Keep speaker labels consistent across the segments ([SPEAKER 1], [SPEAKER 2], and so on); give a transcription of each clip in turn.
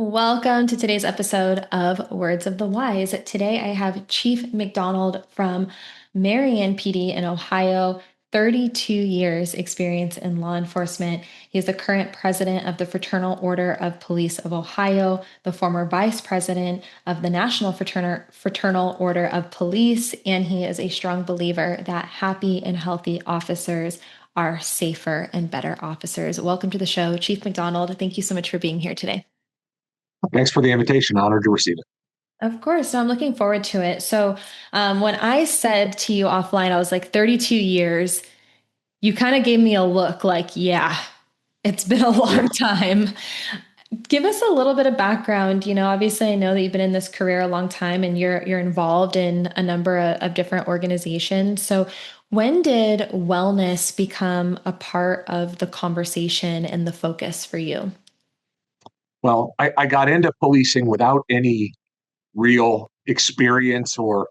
[SPEAKER 1] Welcome to today's episode of Words of the Wise. Today I have Chief McDonald from Marion PD in Ohio, 32 years experience in law enforcement. He is the current president of the Fraternal Order of Police of Ohio, the former vice president of the National Fraternal Order of Police, and he is a strong believer that happy and healthy officers are safer and better officers. Welcome to the show, Chief McDonald. Thank you so much for being here today.
[SPEAKER 2] Thanks for the invitation. Honored to receive it.
[SPEAKER 1] Of course. No, I'm looking forward to it. When I said to you offline, I was like 32 years, you kind of gave me a look like, yeah, it's been a
[SPEAKER 2] Yeah.
[SPEAKER 1] long time. Give us a little bit of background. Obviously, I know that you've been in this career a long time and you're involved in a number of different organizations. So, when did wellness become a part of the conversation and the focus for you?
[SPEAKER 2] Well, I got into policing without any real experience or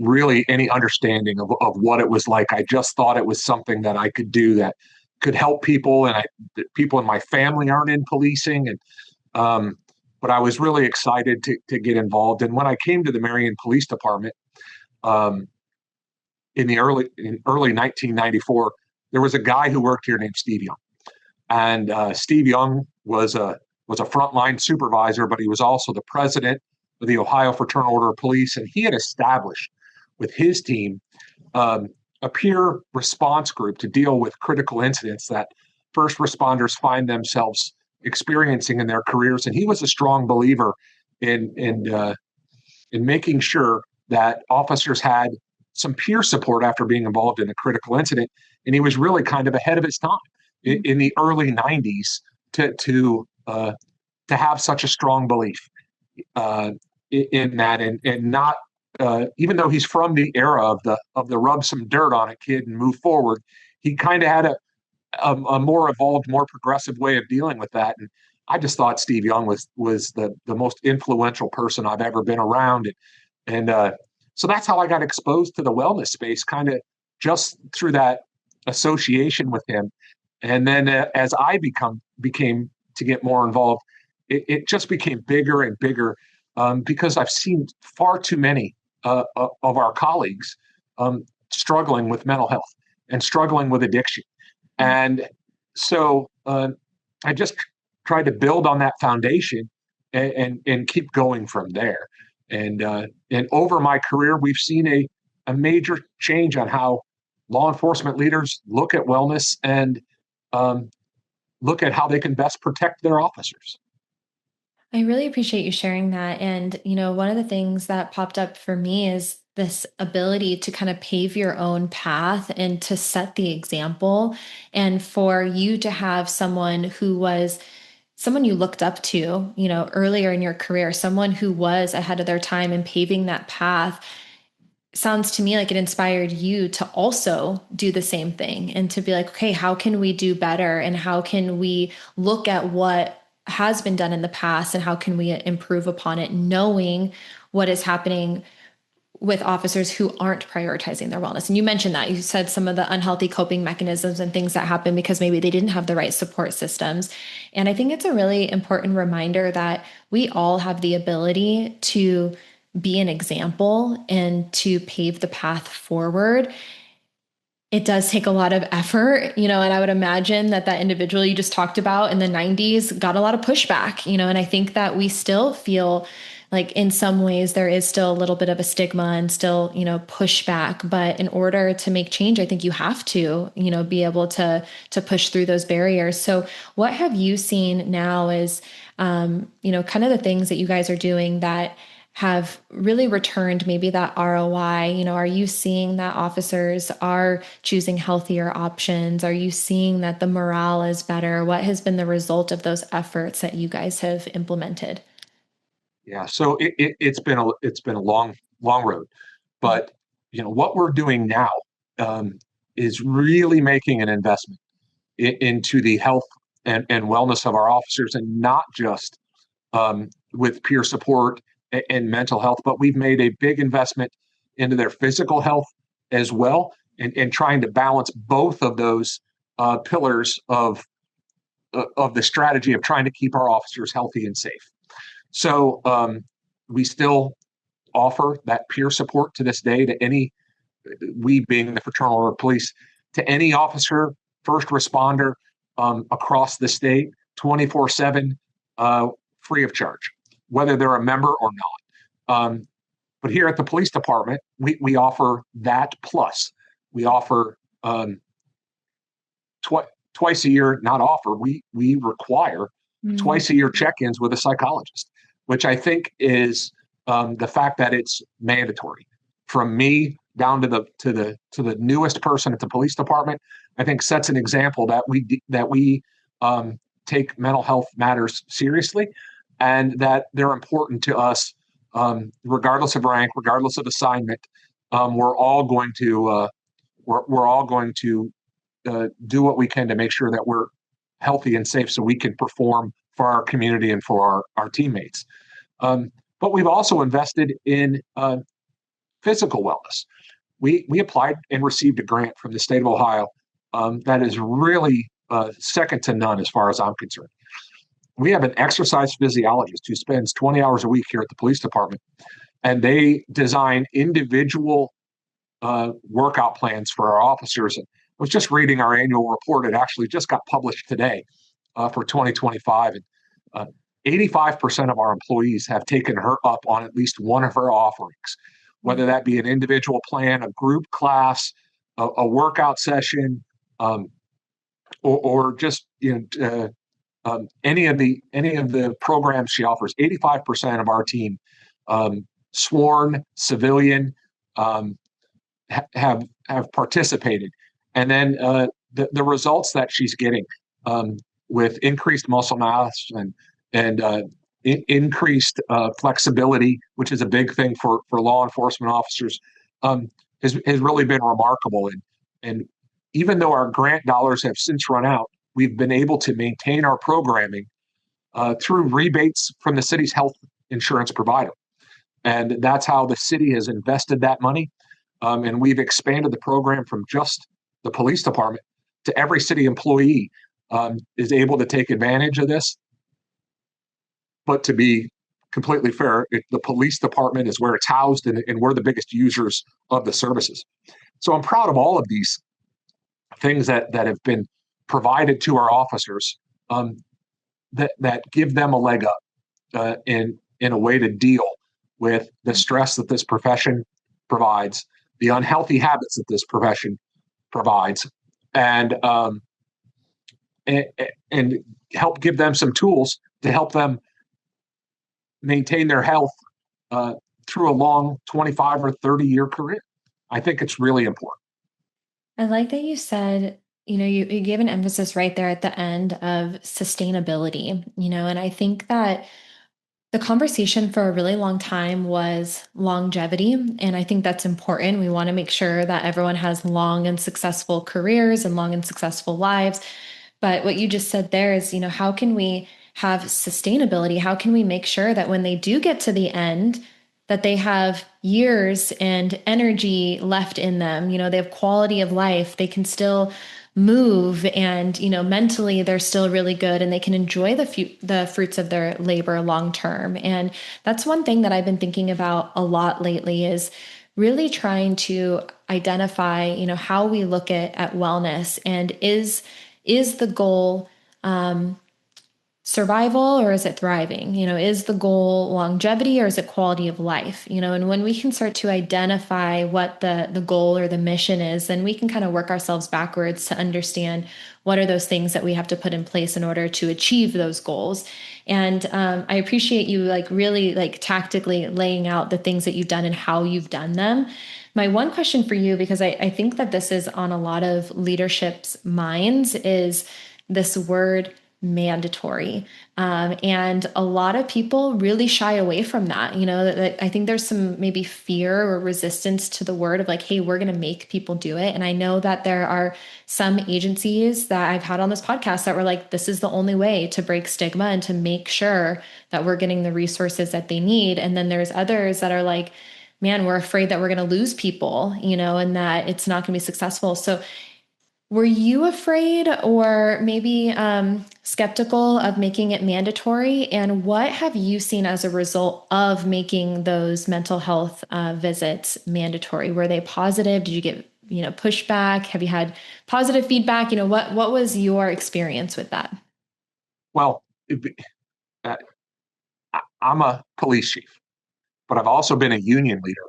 [SPEAKER 2] really any understanding of what it was like. I just thought it was something that I could do that could help people, and people in my family aren't in policing, and but I was really excited to get involved. And when I came to the Marion Police Department um, in early 1994, there was a guy who worked here named Steve Young. And Steve Young was a frontline supervisor, but he was also the president of the Ohio Fraternal Order of Police, and he had established with his team a peer response group to deal with critical incidents that first responders find themselves experiencing in their careers. And he was a strong believer in making sure that officers had some peer support after being involved in a critical incident. And he was really kind of ahead of his time in the early 90s to have such a strong belief in that, and not even though he's from the era of the rub some dirt on it kid and move forward, he kind of had a more evolved, more progressive way of dealing with that. And I just thought Steve Young was the most influential person I've ever been around, and so that's how I got exposed to the wellness space, kind of just through that association with him. And then as I became to get more involved, it just became bigger and bigger, because I've seen far too many of our colleagues struggling with mental health and struggling with addiction. And so I just tried to build on that foundation and keep going from there. And over my career, we've seen a major change on how law enforcement leaders look at wellness and um, look at how they can best protect their officers.
[SPEAKER 1] I really appreciate you sharing that. And, one of the things that popped up for me is this ability to kind of pave your own path and to set the example. And for you to have someone who was someone you looked up to, earlier in your career, someone who was ahead of their time and paving that path sounds to me like it inspired you to also do the same thing and to be like, okay, how can we do better? And how can we look at what has been done in the past and how can we improve upon it, knowing what is happening with officers who aren't prioritizing their wellness. And you mentioned that. You said some of the unhealthy coping mechanisms and things that happen because maybe they didn't have the right support systems. And I think it's a really important reminder that we all have the ability to be an example and to pave the path forward. It does take a lot of effort, and I would imagine that individual you just talked about in the 90s got a lot of pushback, and I think that we still feel like in some ways there is still a little bit of a stigma and still, pushback. But in order to make change, I think you have to, be able to push through those barriers. So what have you seen now is, kind of the things that you guys are doing that have really returned maybe that ROI? Are you seeing that officers are choosing healthier options? Are you seeing that the morale is better? What has been the result of those efforts that you guys have implemented?
[SPEAKER 2] Yeah, so it's been a long road, but what we're doing now um, is really making an investment into the health and wellness of our officers, and not just with peer support and mental health, but we've made a big investment into their physical health as well, and trying to balance both of those pillars of of the strategy of trying to keep our officers healthy and safe. So we still offer that peer support to this day to any, we being the fraternal or police, to any officer, first responder across the state, 24/7, free of charge, whether they're a member or not. But here at the police department, we offer that plus. We offer twice a year, not offer, we require twice a year check-ins with a psychologist, which I think is the fact that it's mandatory. From me down to the newest person at the police department, I think sets an example that we take mental health matters seriously, and that they're important to us, regardless of rank, regardless of assignment. We're all going to do what we can to make sure that we're healthy and safe so we can perform for our community and for our teammates. But we've also invested in physical wellness. We applied and received a grant from the state of Ohio that is really second to none as far as I'm concerned. We have an exercise physiologist who spends 20 hours a week here at the police department, and they design individual workout plans for our officers. And I was just reading our annual report. It actually just got published today for 2025. And 85% of our employees have taken her up on at least one of her offerings, whether that be an individual plan, a group class, a workout session, or just any of the programs she offers. 85% of our team, sworn civilian, have participated, and then the results that she's getting with increased muscle mass and increased flexibility, which is a big thing for law enforcement officers, has really been remarkable. And even though our grant dollars have since run out, we've been able to maintain our programming through rebates from the city's health insurance provider. And that's how the city has invested that money. And we've expanded the program from just the police department to every city employee is able to take advantage of this. But to be completely fair, the police department is where it's housed, and we're the biggest users of the services. So I'm proud of all of these things that have been provided to our officers, that give them a leg up in a way to deal with the stress that this profession provides, the unhealthy habits that this profession provides, and help give them some tools to help them maintain their health through a long 25 or 30-year career. I think it's really important.
[SPEAKER 1] I like that you said, you gave an emphasis right there at the end of sustainability, and I think that the conversation for a really long time was longevity. And I think that's important. We want to make sure that everyone has long and successful careers and long and successful lives. But what you just said there is, how can we have sustainability? How can we make sure that when they do get to the end, that they have years and energy left in them? They have quality of life. They can still move, and mentally they're still really good, and they can enjoy the fruits of their labor long term. And that's one thing that I've been thinking about a lot lately, is really trying to identify how we look at wellness, and is the goal survival, or is it thriving? Is the goal longevity, or is it quality of life? And when we can start to identify what the goal or the mission is, then we can kind of work ourselves backwards to understand what are those things that we have to put in place in order to achieve those goals. And I appreciate you really tactically laying out the things that you've done and how you've done them. My one question for you, because I think that this is on a lot of leadership's minds, is this word mandatory. And a lot of people really shy away from that. I think there's some maybe fear or resistance to the word of hey, we're going to make people do it. And I know that there are some agencies that I've had on this podcast that were this is the only way to break stigma and to make sure that we're getting the resources that they need. And then there's others that are man, we're afraid that we're going to lose people, and that it's not going to be successful. So Were you afraid or maybe skeptical of making it mandatory? And what have you seen as a result of making those mental health visits mandatory? Were they positive? Did you get, pushback? Have you had positive feedback? What was your experience with that?
[SPEAKER 2] Well, uh, I'm a police chief, but I've also been a union leader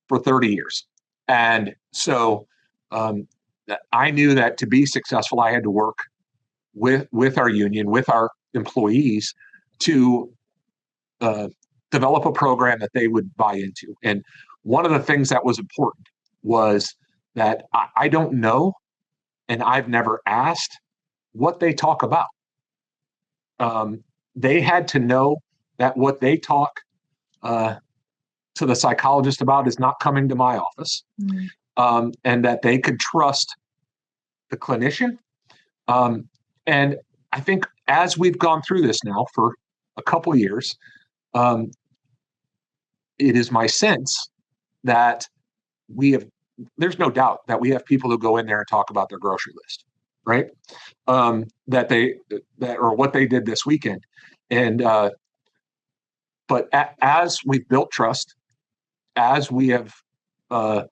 [SPEAKER 2] for 30 years. And so um, I knew that to be successful, I had to work with our union, with our employees to uh, develop a program that they would buy into. And one of the things that was important was that I don't know, and I've never asked what they talk about. Um, they had to know that what they talk uh, to the psychologist about is not coming to my office,
[SPEAKER 1] Mm.
[SPEAKER 2] and that they could trust the clinician. Um, and I think as we've gone through this now for a couple of years, um, it is my sense that we have, there's no doubt that we have people who go in there and talk about their grocery list, right? That or what they did this weekend. And, but as we've built trust, as we have uh,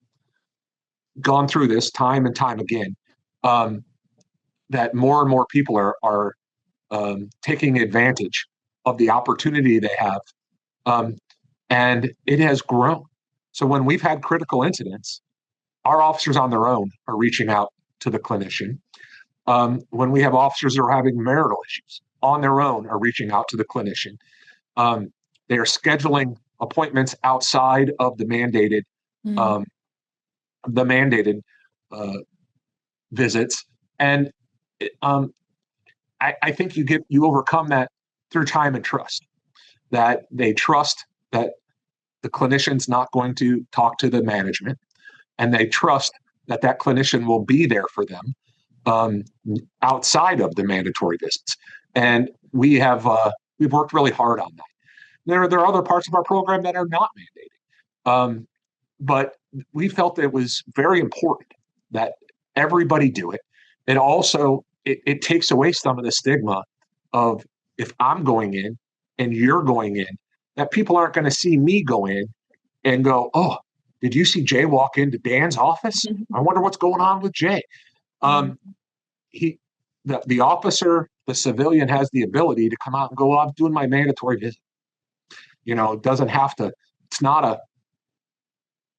[SPEAKER 2] gone through this time and time again, um, that more and more people are taking advantage of the opportunity they have, um, and it has grown. So when we've had critical incidents, our officers on their own are reaching out to the clinician. When we have officers that are having marital issues on their own, are reaching out to the clinician. Um, they are scheduling appointments outside of
[SPEAKER 1] Mm.
[SPEAKER 2] um, the mandated uh, visits, and um, I think you overcome that through time and trust. That they trust that the clinician's not going to talk to the management, and they trust that that clinician will be there for them um, outside of the mandatory visits. And we've worked really hard on that. There are other parts of our program that are not mandated, but we felt it was very important that everybody do it. And also, it takes away some of the stigma of if I'm going in and you're going in, that people aren't going to see me go in and go, oh, did you see Jay walk into Dan's office? I wonder what's going on with Jay.
[SPEAKER 1] Mm.
[SPEAKER 2] Um, he, the officer, the civilian has the ability to come out and go, oh, I'm doing my mandatory visit. It doesn't have to. It's not a.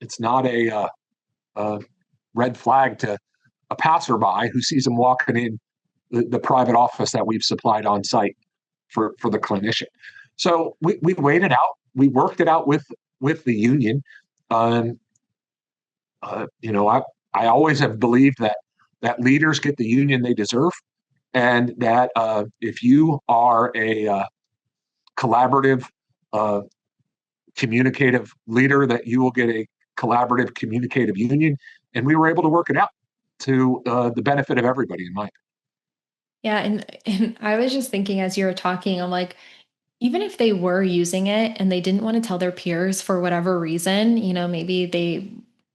[SPEAKER 2] It's not a red flag to a passerby who sees him walking in the private office that we've supplied on site for the clinician. So we waited out. We worked it out with the union. Um, I always have believed that leaders get the union they deserve, and that if you are a collaborative, uh, communicative leader, that you will get a collaborative, communicative union. And we were able to work it out to the benefit of everybody in mind.
[SPEAKER 1] Yeah, and I was just thinking as you were talking, I'm like, even if they were using it and they didn't want to tell their peers for whatever reason, maybe they,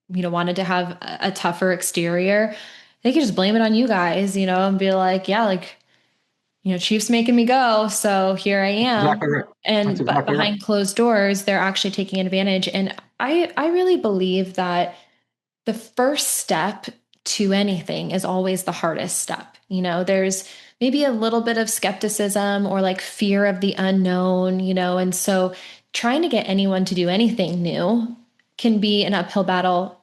[SPEAKER 1] wanted to have a tougher exterior, they could just blame it on you guys, and be like, yeah, like, Chief's making me go, so here I
[SPEAKER 2] That's
[SPEAKER 1] am.
[SPEAKER 2] exactly right. That's
[SPEAKER 1] But
[SPEAKER 2] exactly right.
[SPEAKER 1] behind closed doors, they're actually taking advantage. And I really believe that the first step to anything is always the hardest step. There's maybe a little bit of skepticism or like fear of the unknown, and so trying to get anyone to do anything new can be an uphill battle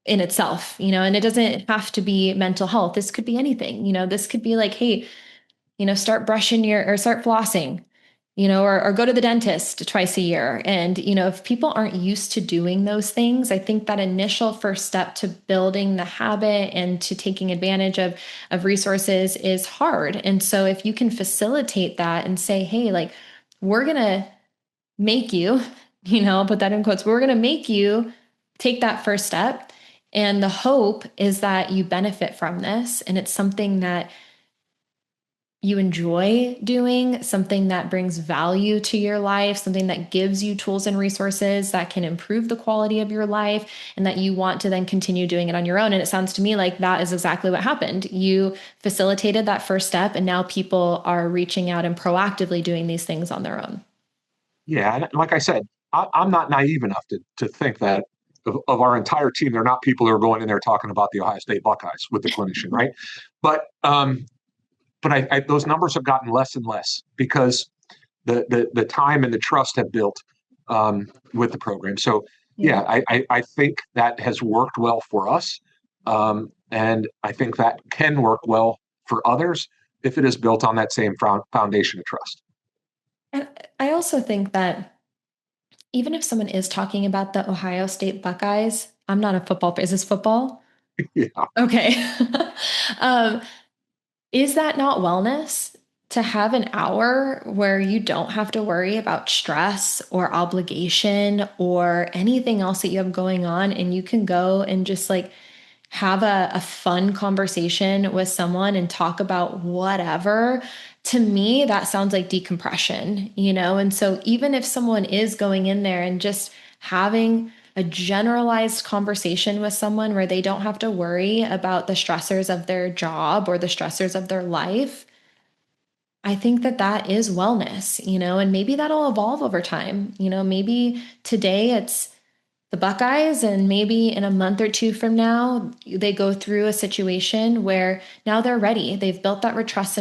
[SPEAKER 1] in itself, and it doesn't have to be mental health. This could be anything, this could be like, hey, start brushing or start flossing, or go to the dentist twice a year. And, if people aren't used to doing those things, I think that initial first step to building the habit and to taking advantage of resources is hard. And so if you can facilitate that and say, hey, like, we're going to make you, I'll put that in quotes, we're going to make you take that first step. And the hope is that you benefit from this. And it's something that you enjoy doing, something that brings value to your life, something that gives you tools and resources that can improve the quality of your life, and that you want to then continue doing it on your own. And it sounds to me like that is exactly what happened. You facilitated that first step, and now people are reaching out and proactively doing these things on their own.
[SPEAKER 2] Yeah, and like I said, I'm not naive enough to think that of our entire team, they're not people who are going in there talking about the Ohio State Buckeyes with the clinician, right? But those numbers have gotten less and less because the time and the trust have built with the program. So
[SPEAKER 1] Yeah.
[SPEAKER 2] yeah, I think that has worked well for us, and I think that can work well for others if it is built on that same foundation of trust.
[SPEAKER 1] And I also think that even if someone is talking about the Ohio State Buckeyes, I'm not a football, is this football?
[SPEAKER 2] Yeah,
[SPEAKER 1] Okay. um, Is that not wellness to have an hour where you don't have to worry about stress or obligation or anything else that you have going on, and you can go and just like have a fun conversation with someone and talk about whatever? To me, that sounds like decompression, you know? And so even if someone is going in there and just having a generalized conversation with someone where they don't have to worry about the stressors of their job or the stressors of their life, I think that that is wellness, you know, and maybe that'll evolve over time. You know, maybe today it's the Buckeyes, and maybe in a month or two from now, they go through a situation where now they're ready. They've built that trust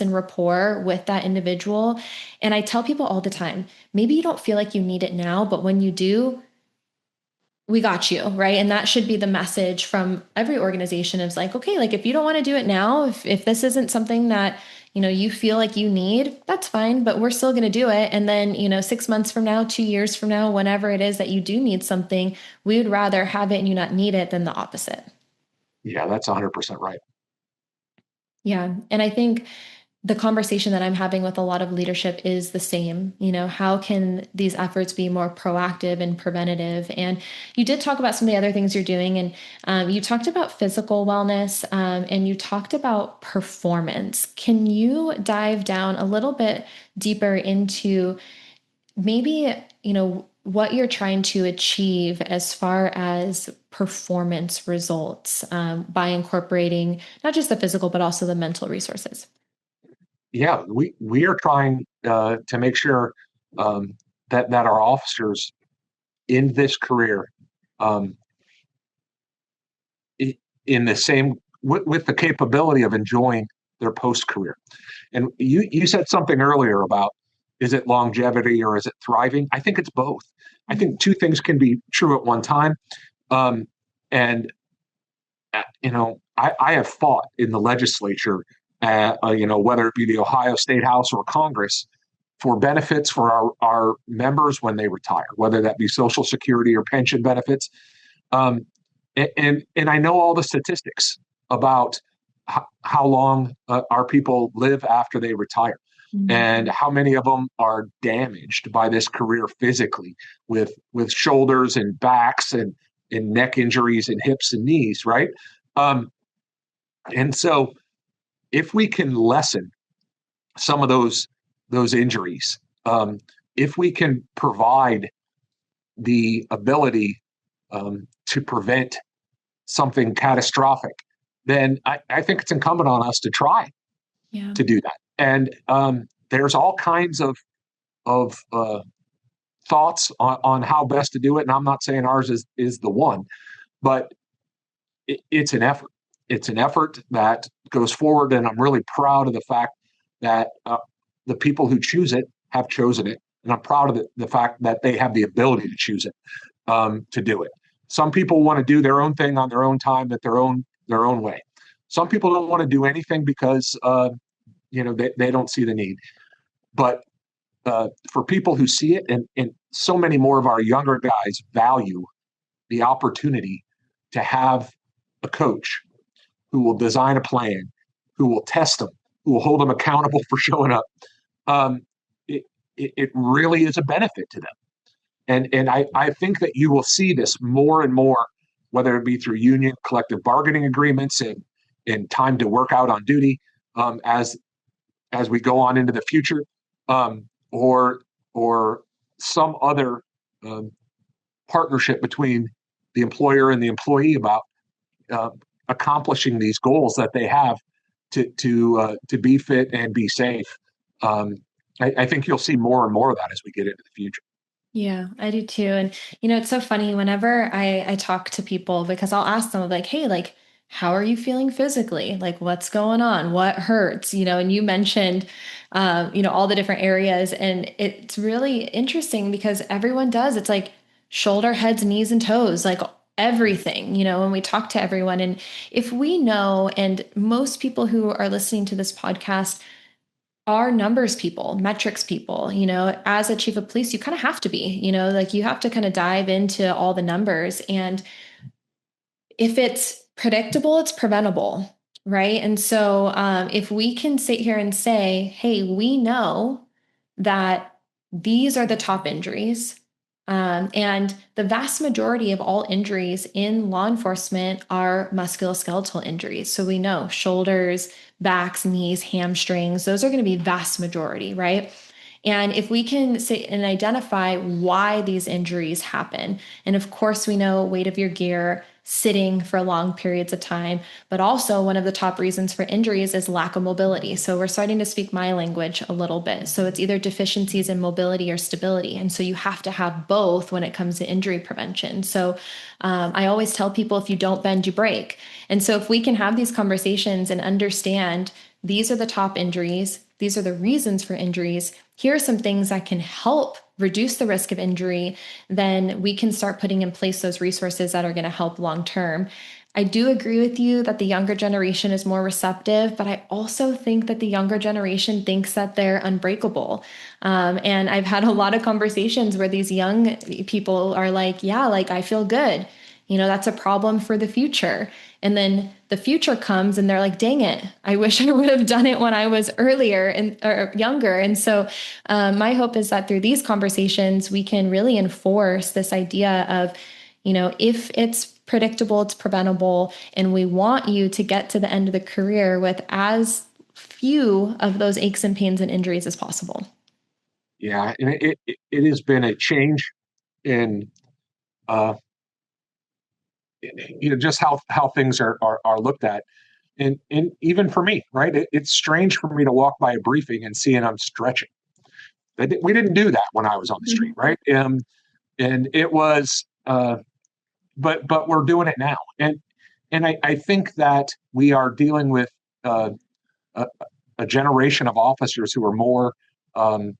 [SPEAKER 1] and rapport with that individual. And I tell people all the time, maybe you don't feel like you need it now, but when you do, we got you, right? And that should be the message from every organization is like, okay, like if you don't want to do it now, if this isn't something that, you know, you feel like you need, that's fine, but we're still going to do it. And then, you know, 6 months from now, 2 years from now, whenever it is that you do need something, we would rather have it and you not need it than the opposite.
[SPEAKER 2] yeah, that's 100% right.
[SPEAKER 1] Yeah. And I think the conversation that I'm having with a lot of leadership is the same. You know, how can these efforts be more proactive and preventative? And you did talk about some of the other things you're doing, and you talked about physical wellness, and you talked about performance. Can you dive down a little bit deeper into maybe, you know, what you're trying to achieve as far as performance results by incorporating not just the physical, but also the mental resources?
[SPEAKER 2] Yeah, we are trying to make sure um, that our officers in this career, um, in the same with the capability of enjoying their post career. And you said something earlier about, is it longevity or is it thriving? I think it's both. I think two things can be true at one time. Um, and I have fought in the legislature, whether it be the Ohio State House or Congress, for benefits for our members when they retire, whether that be Social Security or pension benefits. Um, and I know all the statistics about how long our people live after they retire, and
[SPEAKER 1] Mhm.
[SPEAKER 2] how many of them are damaged by this career physically, with shoulders and backs and neck injuries and hips and knees, right? Um, and so if we can lessen some of those injuries, if we can provide the ability to prevent something catastrophic, then I think it's incumbent on us to try
[SPEAKER 1] Yeah.
[SPEAKER 2] to do that. And there's all kinds of thoughts on how best to do it. And I'm not saying ours is the one, but it's an effort. It's an effort that goes forward, and I'm really proud of the fact that the people who choose it have chosen it, and I'm proud of the fact that they have the ability to choose it, to do it. Some people want to do their own thing on their own time at their own way. Some people don't want to do anything because they don't see the need. But for people who see it, and so many more of our younger guys value the opportunity to have a coach who will design a plan, who will test them, who will hold them accountable for showing up. Um, it, it really is a benefit to them. And I think that you will see this more and more, whether it be through union collective bargaining agreements and time to work out on duty, as as we go on into the future, or some other um, partnership between the employer and the employee about uh, accomplishing these goals that they have to be fit and be safe. Um, I think you'll see more and more of that as we get into the future.
[SPEAKER 1] Yeah, I do too. And it's so funny whenever I talk to people because I'll ask them like, hey, like, how are you feeling physically? Like, what's going on? What hurts? And you mentioned, all the different areas, and it's really interesting because everyone does. It's like shoulder, heads, knees, and toes, like everything. When we talk to everyone, and if we know, and most people who are listening to this podcast are numbers people, metrics people. As a chief of police, you kind of have to be, like you have to kind of dive into all the numbers. And if it's predictable, it's preventable, right? And so if we can sit here and say, hey, we know that these are the top injuries. And the vast majority of all injuries in law enforcement are musculoskeletal injuries. So we know shoulders, backs, knees, hamstrings, those are going to be vast majority, right? And if we can say and identify why these injuries happen, and of course, we know weight of your gear, sitting for long periods of time, but also one of the top reasons for injuries is lack of mobility. So we're starting to speak my language a little bit. So it's either deficiencies in mobility or stability. And so you have to have both when it comes to injury prevention. So I always tell people if you don't bend, you break. And so if we can have these conversations and understand these are the top injuries, these are the reasons for injuries, here are some things that can help reduce the risk of injury, then we can start putting in place those resources that are going to help long term. I do agree with you that the younger generation is more receptive, but I also think that the younger generation thinks that they're unbreakable. And I've had a lot of conversations where these young people are like, yeah, like I feel good. That's a problem for the future. And then the future comes and they're like, dang it, I wish I would have done it when I was earlier and or younger. And so my hope is that through these conversations, we can really enforce this idea of, if it's predictable, it's preventable, and we want you to get to the end of the career with as few of those aches and pains and injuries as possible.
[SPEAKER 2] Yeah, and it has been a change in uh, just how things are looked at, and even for me, right? It's strange for me to walk by a briefing and seeing I'm stretching. We didn't do that when I was on the street,
[SPEAKER 1] Mhm.
[SPEAKER 2] right? And it was, but we're doing it now, and I think that we are dealing with uh, a, a generation of officers um, who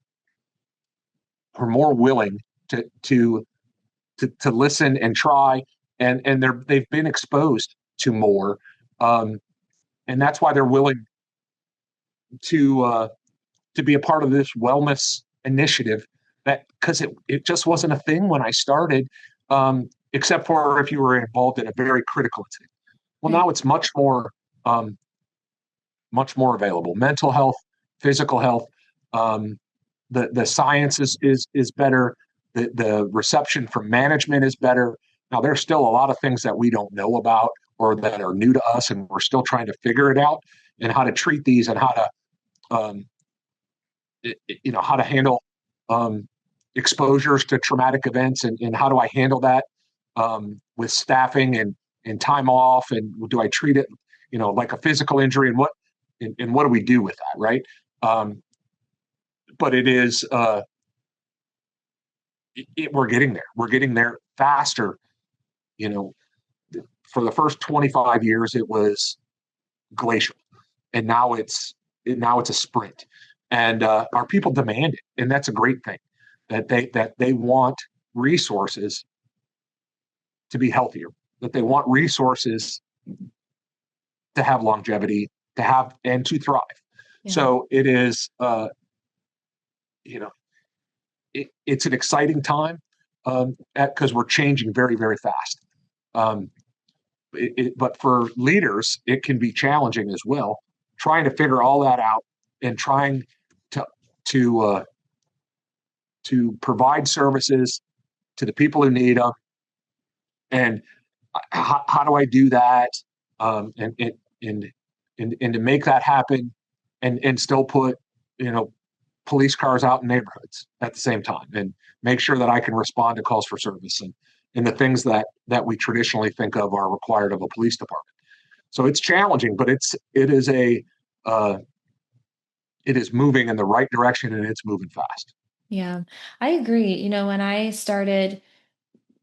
[SPEAKER 2] are more willing to to to listen and try, and they've been exposed to more, um, and that's why they're willing to uh, to be a part of this wellness initiative. That because it just wasn't a thing when I started, except for if you were involved in a very critical incident. Well,
[SPEAKER 1] Right.
[SPEAKER 2] now it's um, much more available. Mental health, physical health, um, the science is better. The reception from management is better. Now there's still a lot of things that we don't know about or that are new to us, and we're still trying to figure it out and how to treat these and how to um, how to handle um, exposures to traumatic events, and how do I handle that with staffing and time off, and do I treat it like a physical injury, and what do we do with that, right? um, but it is we're getting there faster. you know for the first 25 years it was glacial, and now it's a sprint, and our people demand it, and that's a great thing, that they want resources to be healthier, that they want resources to have longevity, to have and to thrive.
[SPEAKER 1] Yeah.
[SPEAKER 2] So it is you know it's an exciting time, because we're changing very very fast. um, but for leaders, it can be challenging as well, trying to figure all that out and trying to to uh, to provide services to the people who need them. And how do I do that? And, and and to make that happen, and still put, you know, police cars out in neighborhoods at the same time, and make sure that I can respond to calls for service and the things that we traditionally think of are required of a police department. So it's challenging, but uh, it is moving in the right direction, and it's moving fast.
[SPEAKER 1] Yeah, I agree. When I started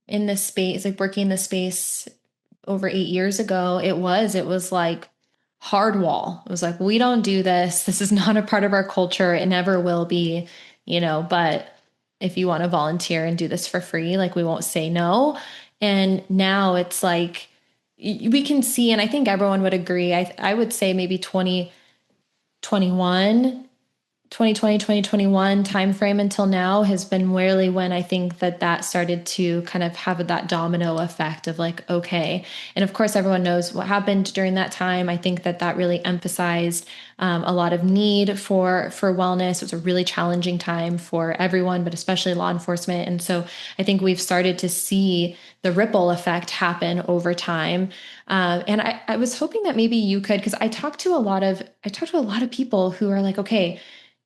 [SPEAKER 1] in this space, like working in this space over 8 years ago, it was like hard wall. It was like, we don't do this. This is not a part of our culture. It never will be, but if you want to volunteer and do this for free, like we won't say no. And now it's like we can see, and I think everyone would agree. I would say maybe 2021 2020, 2021 timeframe until now has been really when I think that started to kind of have that domino effect of like, okay. And of course, everyone knows what happened during that time. I think that really emphasized a lot of need for wellness. It was a really challenging time for everyone, but especially law enforcement. And so I think we've started to see the ripple effect happen over time. And I was hoping that maybe you could, because I talked to a lot of people who are like, okay,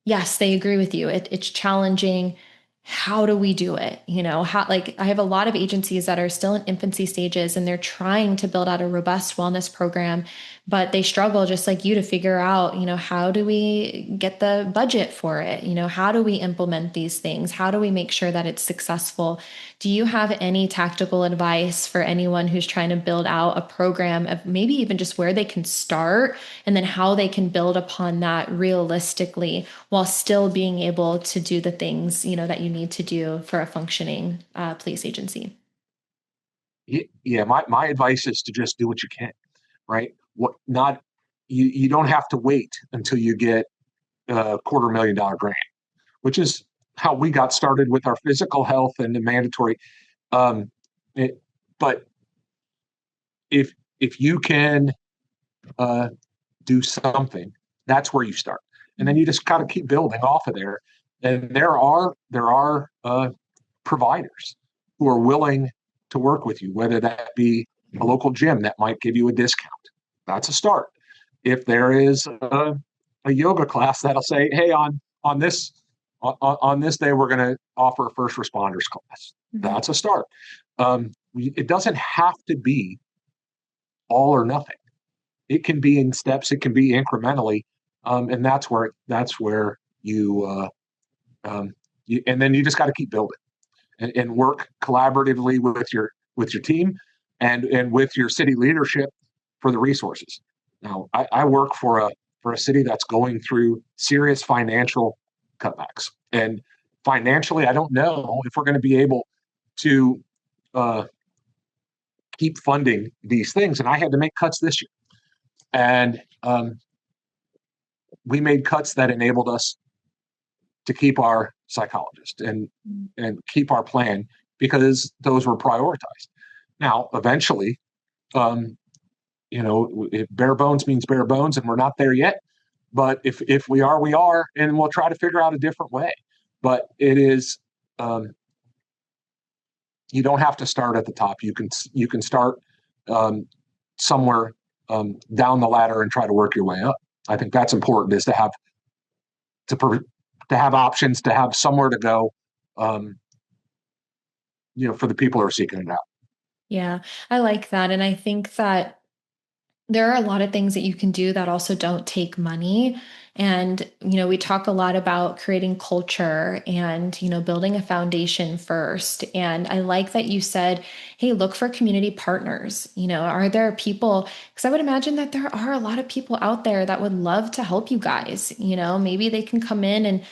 [SPEAKER 1] yes, they agree with you. It's challenging. How do we do it? How, like, I have a lot of agencies that are still in infancy stages and they're trying to build out a robust wellness program, but they struggle just like you to figure out, how do we get the budget for it? How do we implement these things? How do we make sure that it's successful? Do you have any tactical advice for anyone who's trying to build out a program of maybe even just where they can start and then how they can build upon that realistically while still being able to do the things, that you need to do for a functioning police agency?
[SPEAKER 2] Yeah, my advice is to just do what you can, right? What not you don't have to wait until you get a $250,000 grant, which is how we got started with our physical health and the mandatory. Um, it, but if you can uh, do something, that's where you start, and then you just kind of keep building off of there. And there are providers who are willing to work with you, whether that be a local gym that might give you a discount. That's a start. If there is a yoga class that'll say, "Hey, on this day, we're going to offer a first responders class,"
[SPEAKER 1] Mhm.
[SPEAKER 2] that's a start. It doesn't have to be all or nothing. It can be in steps. It can be incrementally, and that's where and then you just got to keep building and work collaboratively with your team and with your city leadership for the resources. Now, I work for a city that's going through serious financial cutbacks, and financially, I don't know if we're going to be able to uh, keep funding these things. And I had to make cuts this year, and we made cuts that enabled us to keep our psychologist and keep our plan because those were prioritized. Now, eventually, um, bare bones means bare bones, and we're not there yet. But if we are, we are, and we'll try to figure out a different way. But it is you don't have to start at the top. You can start um, somewhere down the ladder and try to work your way up. I think that's important is to to have options, to have somewhere to go. Um, for the people who are seeking it out.
[SPEAKER 1] Yeah, I like that. And I think that there are a lot of things that you can do that also don't take money. And, we talk a lot about creating culture and, building a foundation first. And I like that you said, hey, look for community partners. Are there people? Because I would imagine that there are a lot of people out there that would love to help you guys. Maybe they can come in and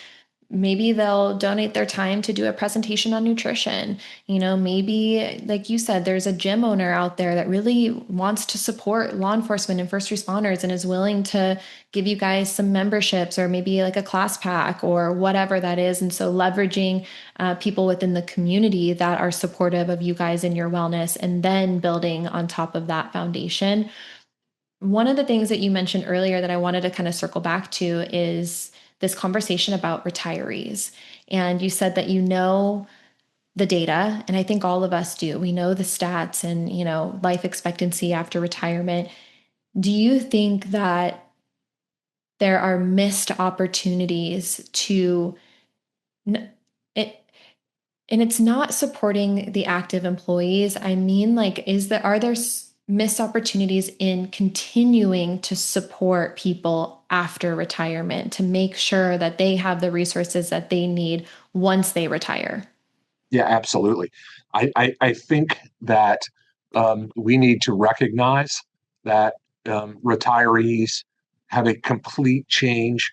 [SPEAKER 1] maybe they'll donate their time to do a presentation on nutrition. Maybe, like you said, there's a gym owner out there that really wants to support law enforcement and first responders and is willing to give you guys some memberships or maybe like a class pack or whatever that is. And so leveraging people within the community that are supportive of you guys and your wellness and then building on top of that foundation. One of the things that you mentioned earlier that I wanted to kind of circle back to is this conversation about retirees. And you said that the data, and I think all of us do. We know the stats and, life expectancy after retirement. Do you think that there are missed opportunities to it, and it's not supporting the active employees. I mean, like, are there missed opportunities in continuing to support people after retirement to make sure that they have the resources that they need once they retire?
[SPEAKER 2] Yeah, absolutely. I think that we need to recognize that retirees have a complete change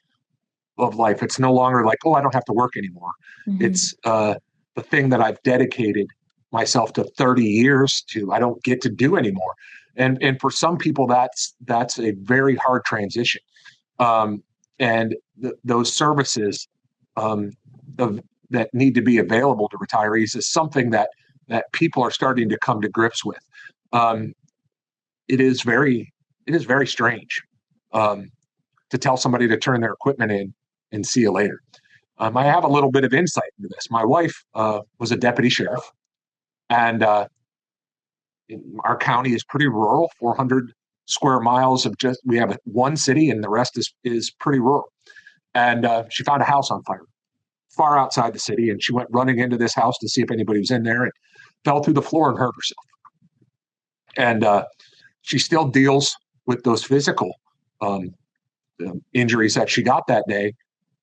[SPEAKER 2] of life. It's no longer like, oh, I don't have to work anymore.
[SPEAKER 1] Mm-hmm.
[SPEAKER 2] It's the thing that I've dedicated myself to 30 years to, I don't get to do anymore. And for some people, that's a very hard transition. Um, and those services um, of, that need to be available to retirees is something that people are starting to come to grips with. Um, it is very strange um, to tell somebody to turn their equipment in and see you later. I have a little bit of insight into this. My wife was a deputy sheriff, and our county is pretty rural, 400 square miles of just, we have one city and the rest is pretty rural. And she found a house on fire far outside the city, and she went running into this house to see if anybody was in there and fell through the floor and hurt herself. And she still deals with those physical um, injuries that she got that day,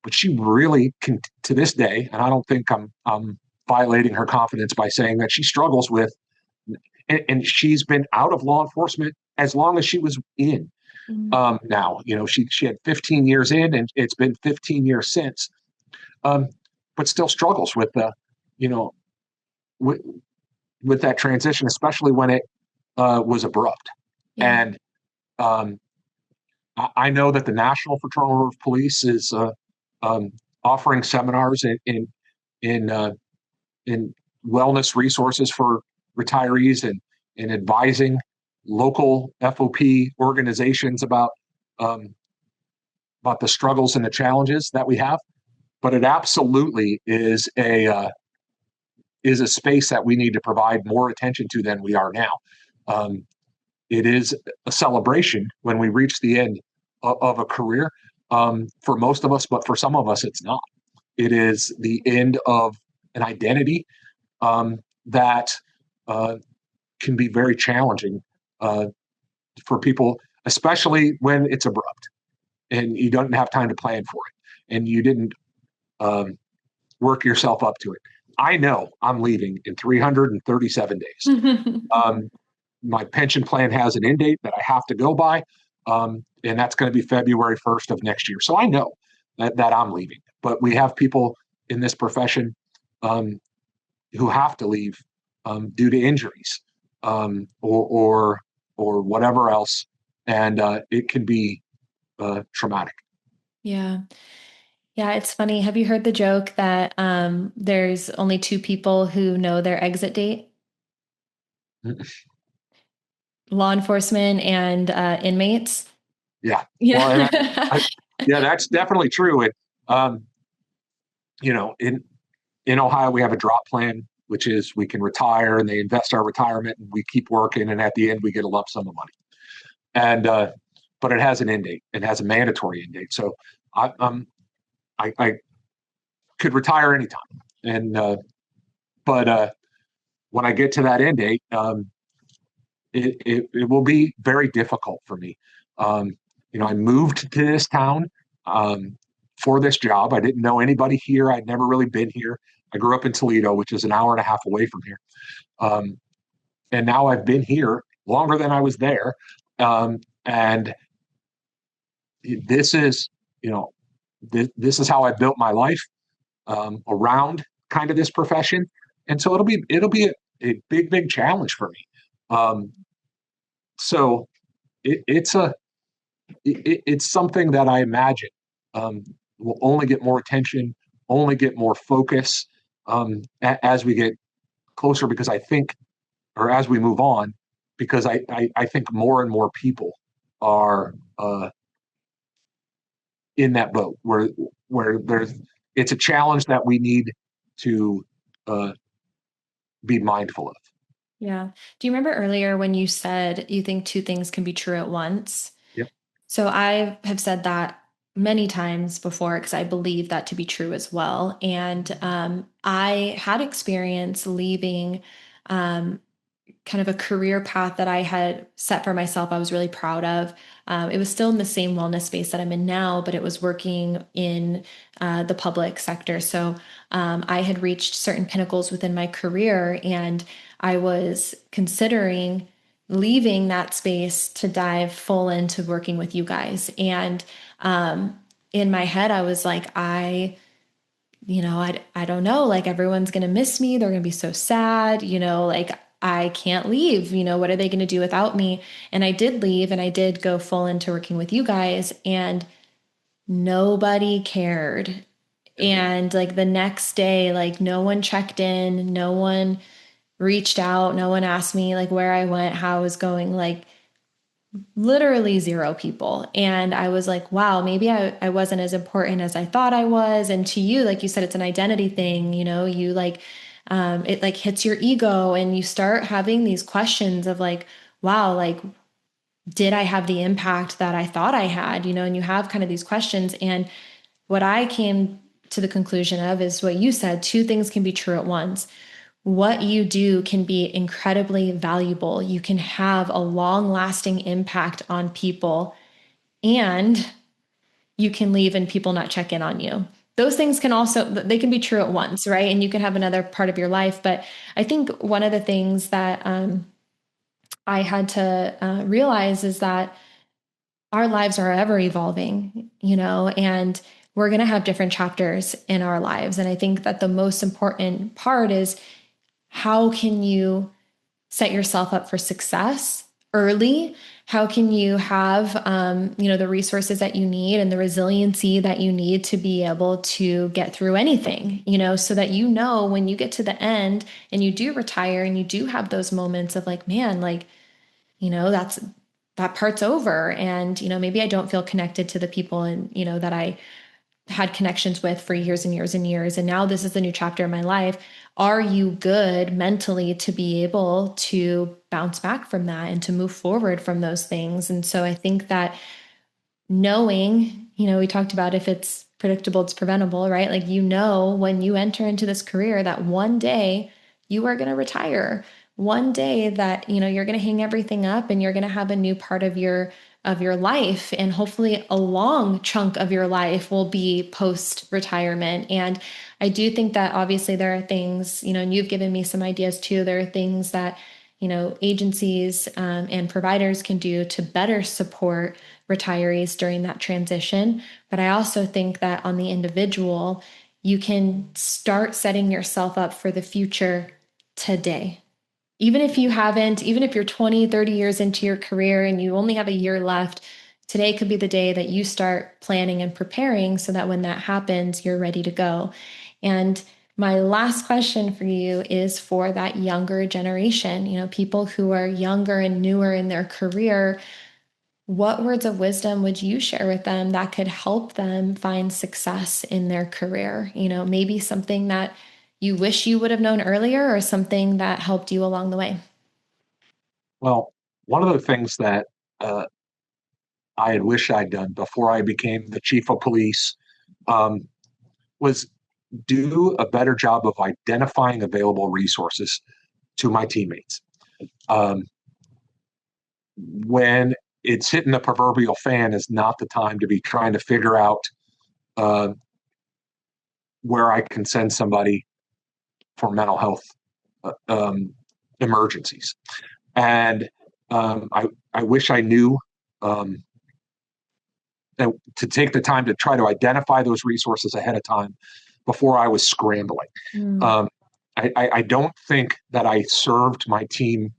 [SPEAKER 2] but she really can, to this day, and I don't think I'm violating her confidence by saying that she struggles with, and she's been out of law enforcement as long as she was in. Now, she had 15 years in, and it's been 15 years since, um, but still struggles with the, you know, with, with that transition, especially when it was abrupt.
[SPEAKER 1] Yeah.
[SPEAKER 2] And um, I know that the National Fraternal Police is um, offering seminars in in wellness resources for retirees and advising local FOP organizations um, about the struggles and the challenges that we have. But it absolutely is a space that we need to provide more attention to than we are now. Um, it is a celebration when we reach the end of a career for most of us, but for some of us, it's not. It is the end of an identity that uh, can be very challenging uh, for people, especially when it's abrupt and you don't have time to plan for it and you didn't um, work yourself up to it. I know I'm leaving in 337 days. Um, my pension plan has an end date that I have to go by, and that's going to be February 1st of next year. So I know that I'm leaving, but we have people in this profession um, who have to leave due to injuries or whatever else, and it can be traumatic.
[SPEAKER 1] Yeah. Yeah, it's funny. Have you heard the joke that there's only two people who know their exit date? Law enforcement and inmates.
[SPEAKER 2] Yeah, well, and
[SPEAKER 1] Yeah.
[SPEAKER 2] yeah, that's definitely true. And um, you know, in Ohio, we have a drop plan, which is we can retire and they invest our retirement and we keep working. And at the end, we get a lump sum of money. And, but it has an end date. It has a mandatory end date. So I, um, I could retire anytime. And, but when I get to that end date, it will be very difficult for me. Um, I moved to this town um, for this job. I didn't know anybody here. I'd never really been here. I grew up in Toledo, which is an hour and a half away from here. Um, and now I've been here longer than I was there. And this is, you know, this is how I built my life around kind of this profession. And so it'll be a big challenge for me. Um, so it's it's something that I imagine um, will only get more attention, only get more focus as we get closer, because I think, or as we move on, because I think more and more people are in that boat where there's it's a challenge that we need to uh, be mindful of.
[SPEAKER 1] Yeah. Do you remember earlier when you said you think two things can be true at once?
[SPEAKER 2] Yep.
[SPEAKER 1] So I have said that many times before because I believe that to be true as well. And I had experience leaving um, kind of a career path that I had set for myself. I was really proud of. It was still in the same wellness space that I'm in now, but it was working in the public sector. So I had reached certain pinnacles within my career, and I was considering leaving that space to dive full into working with you guys. And um, in my head, I was like, I don't know, like everyone's going to miss me. They're going to be so sad, like I can't leave. What are they going to do without me? And I did leave and I did go full into working with you guys, and nobody cared. And like the next day, like no one checked in, no one reached out, no one asked me like where I went, how I was going. Like literally zero people. And I was like, wow, maybe I wasn't as important as I thought I was. And to you, like you said, it's an identity thing, you like, it like hits your ego and you start having these questions of like, wow, like, did I have the impact that I thought I had, and you have kind of these questions. And what I came to the conclusion of is what you said, two things can be true at once. What you do can be incredibly valuable. You can have a long lasting impact on people, and you can leave and people not check in on you. Those things can also, they can be true at once, right? And you can have another part of your life. But I think one of the things that I had to realize is that our lives are ever evolving, and we're going to have different chapters in our lives. And I think that the most important part is how can you set yourself up for success early? How can you have, the resources that you need and the resiliency that you need to be able to get through anything, so that when you get to the end and you do retire and you do have those moments of like, man, like, that's that part's over. And, maybe I don't feel connected to the people and, that I had connections with for years and years and years. And now this is the new chapter in my life. Are you good mentally to be able to bounce back from that and to move forward from those things? And so I think that knowing, we talked about if it's predictable, it's preventable, right? Like, when you enter into this career that one day you are going to retire, one day that, you're going to hang everything up and you're going to have a new part of your life, and hopefully a long chunk of your life will be post retirement. And I do think that obviously there are things, and you've given me some ideas too. There are things that, agencies and providers can do to better support retirees during that transition. But I also think that on the individual, you can start setting yourself up for the future today. Even if you're 20, 30 years into your career and you only have a year left, today could be the day that you start planning and preparing so that when that happens, you're ready to go. And my last question for you is for that younger generation, people who are younger and newer in their career. What words of wisdom would you share with them that could help them find success in their career? Maybe something that you wish you would have known earlier or something that helped you along the way.
[SPEAKER 2] Well, one of the things that uh, I had wished I'd done before I became the chief of police um, was do a better job of identifying available resources to my teammates. Um, when it's hitting the proverbial fan is not the time to be trying to figure out uh, where I can send somebody for mental health emergencies. And I wish I knew um, to take the time to try to identify those resources ahead of time before I was scrambling.
[SPEAKER 1] Mm.
[SPEAKER 2] Um, I don't think that I served my team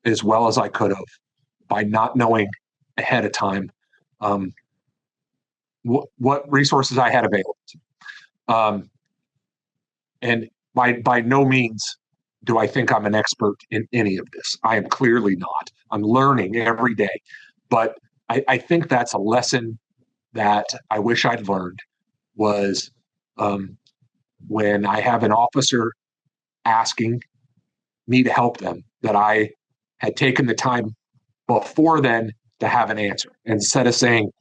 [SPEAKER 2] as well as I could have by not knowing ahead of time um, what resources I had available to me. And by no means do I think I'm an expert in any of this. I am clearly not. I'm learning every day. But I think that's a lesson that I wish I'd learned was um, when I have an officer asking me to help them, that I had taken the time before then to have an answer instead of saying,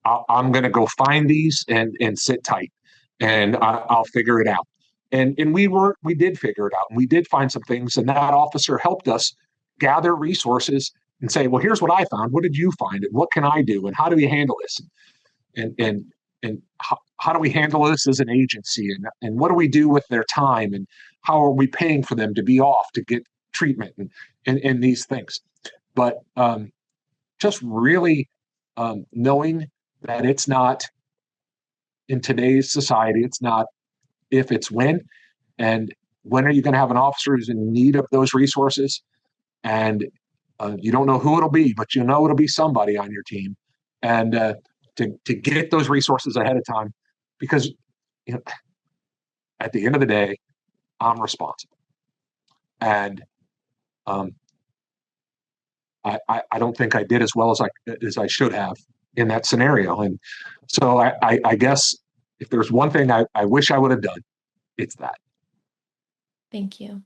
[SPEAKER 2] I'm going to go find these and sit tight, and I'll figure it out. And we did figure it out, and we did find some things, and that officer helped us gather resources and say, well, here's what I found. What did you find? And what can I do? And how do we handle this? And how do we handle this as an agency? And what do we do with their time? And how are we paying for them to be off to get treatment and these things? But just really knowing that it's not in today's society, it's not if, it's when. And when are you going to have an officer who's in need of those resources? And you don't know who it'll be, but you know it'll be somebody on your team. And to get those resources ahead of time, because you know, at the end of the day, I'm responsible. And um, I don't think I did as well as I should have in that scenario. And so I guess if there's one thing I wish I would have done, it's that.
[SPEAKER 1] Thank you.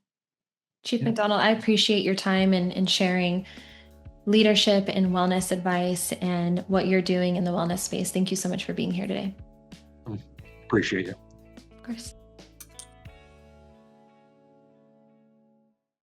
[SPEAKER 1] Chief
[SPEAKER 2] Yeah.
[SPEAKER 1] McDonald, I appreciate your time and sharing leadership and wellness advice and what you're doing in the wellness space. Thank you so much for being here today.
[SPEAKER 2] Appreciate you.
[SPEAKER 1] Of course.